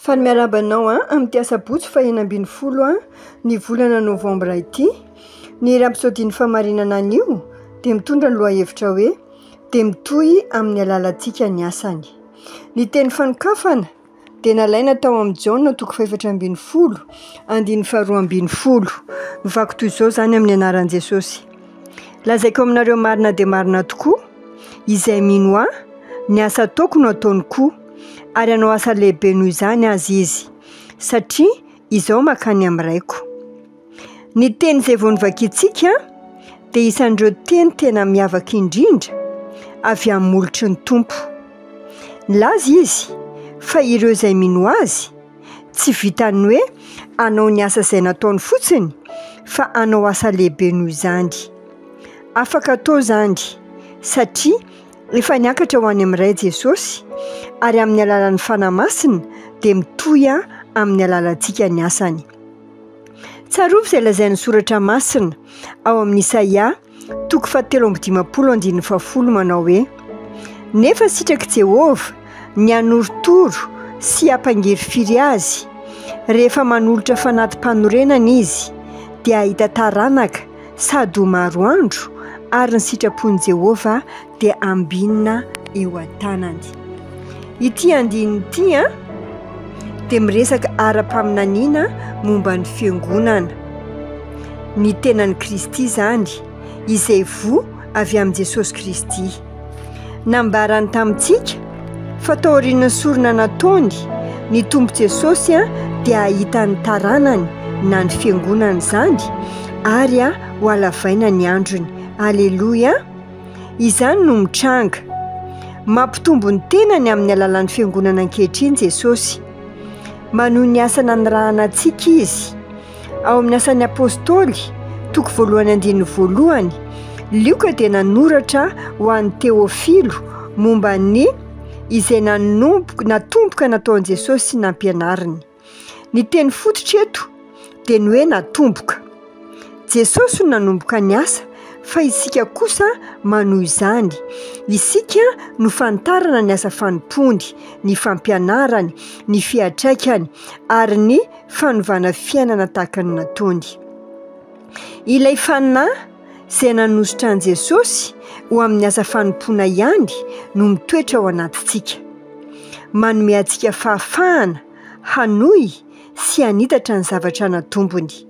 Fa ny miarabanao amin'ny Sabotsy faha-20 ny volana Novambra ity. Ny rapsodiny famarinana an'io dia mitondra ny lohahevitra hoe dia mitohy amin'ny alalantsika ny asany. Ny teny fanokafana dia nalaina tao amin'ny Jaona 4:12 andiny 2:12. Mivako toy izao zany amin'ny anaran'i Jesosy. Lazaiko aminareo marina dia marina tokoa izay mino ahy ny asa ataoko no ataony koa, ary hanao asa lehibe noho izany azy izy, satria izaho mankany amin'ny raiko. Ny teny izay vao novakiantsika dia isan'ireo teny tena miavaka indrindra avy amin'ny molotry ny Tompo. Nilaza izy fa ireo izay mino azy tsy vitany hoe hanao ny asa izay nataony fotsiny, fa hanao asa lehibe noho izany. Afaka atao izany satria efa niakatra ho any amin'ny ray Jesosy, ary amin'ny alalan'ny fanahy masina dia mitohy amin'ny alalantsika ny asany. Tsarovy izay lazain'ny soratra masina ao amin'ny Isaia 7:15 manao hoe: nefa sitraky Jehovah ny hanorotoro sy hampangerifiry azy, rehefa manolotra fanatim-panorenana izy dia ahita taranaka sady ho maro andro, ary ny sitrapon'i Jehovah dia ambinina eo an-tanany. Ity andininy ity dia miresaka ara-paminaniana momba ny fiangonana, ny tenan'i Kristy izany, izay voa avy amin'i Jesosy Kristy. Nambarany tamintsika fa tao aorian'ny sorona nataony ny Tompo Jesosy dia ahita ny taranany na ny fiangonana izany, ary ho alavaina ny androny. Aleloia! Izany no mitranga mampitombo ny tenany amin'ny alalan'ny fiangonana ankehitriny Jesosy. Manohy ny asa nanirahana antsika izy ao amin'ny asan'ny apôstôly 1:1, Lioka dia nanoratra ho an'ny Teofilo momba ny izay natomboka nataon'i Jesosy sy nampianariny. Ny teny fototra eto dia ny hoe natomboka. Jesosy no nanomboka ny asa, fa isika kosa manohy izany. Isika no fantarana ny asa fanompony, ny fampianarany, ny fiantraikany, ary ny fanovana fiainana tahaka ny nataony. Ilay fanahy izay nanositra an'i Jesosy ho amin'ny asa fanompoana ihany no mitoetra ao anatintsika, manome antsika fahafahana hanohy sy hanitatra ny zavatra natombony.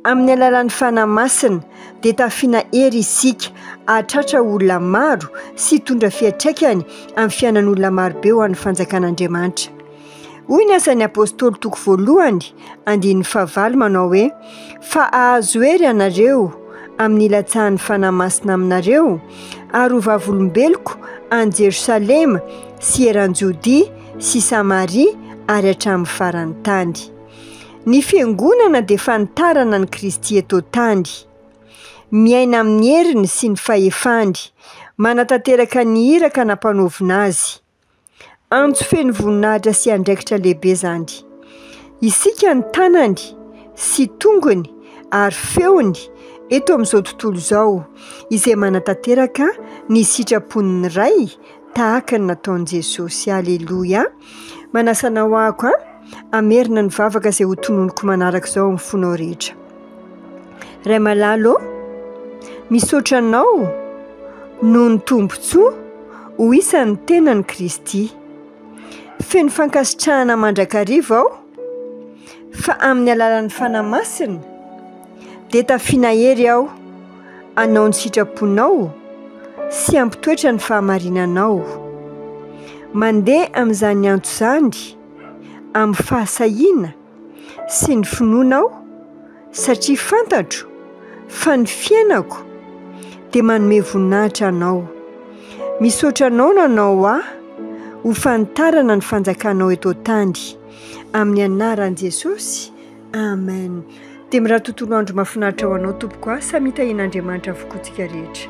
Amin'ny alalan'ny fanahy masina dia tafiana hery isika hahatratra olona maro sy hitondra fiantraikany amin'ny fiainan'olona marobe ho an'ny fanjakan'Andriamanitra. Hoy ny asan'ny apôstôly 1:15 manao hoe: fa ahazo hery ianareo amin'ny ilatsahan'ny fanahy masina aminareo, ary ho vavolombeloko any Jerosalema sy eran-Jodia sy Samaria ary hatramin'ny faran'ny tany. Ny fiangonana dia fantarana ny Kristy eto tany, miaina amin'ny heriny sy ny fahefany, manatanteraka ny hira ka nampanaovina azy. Antso feno voninahitra sy andraikitra lehibe izany. Isika ny tanany sy tongony ary feony eto amin'izao tontolo izao, izay manatanteraka ny sitrapon'ny ray tahaka ny nataon'i Jesosy. Aleloia! Manasana hoako amerina ny vavaka izay ho tononoko manaraka izao amin'ny fonao rehetra. Ray malalo, misaotra anao noho ny tombontsoa ho isan'ny tenan'i Kristy. Feno fankasitrahana mandrakariva aho, fa amin'ny alalan'ny fanahy masina dia tafiana hery aho hanao ny sitraponao sy hampitoetra ny fahamarinanao. Mandeha amin'izany antso izany amin'ny fahasahiana sy ny finoanao, satria fantatro fa ny fiainako dia manome voninahitra anao. Misaotra anao nanao ahy ho fantarana ny fanjakanao eto tany, amin'ny anaran'i Jesosy. Amen. Dia mirary tontolo andro mahafinaritra ho anao tompoko, samy hitahian'Andriamanitra avokoa tsika rehetra.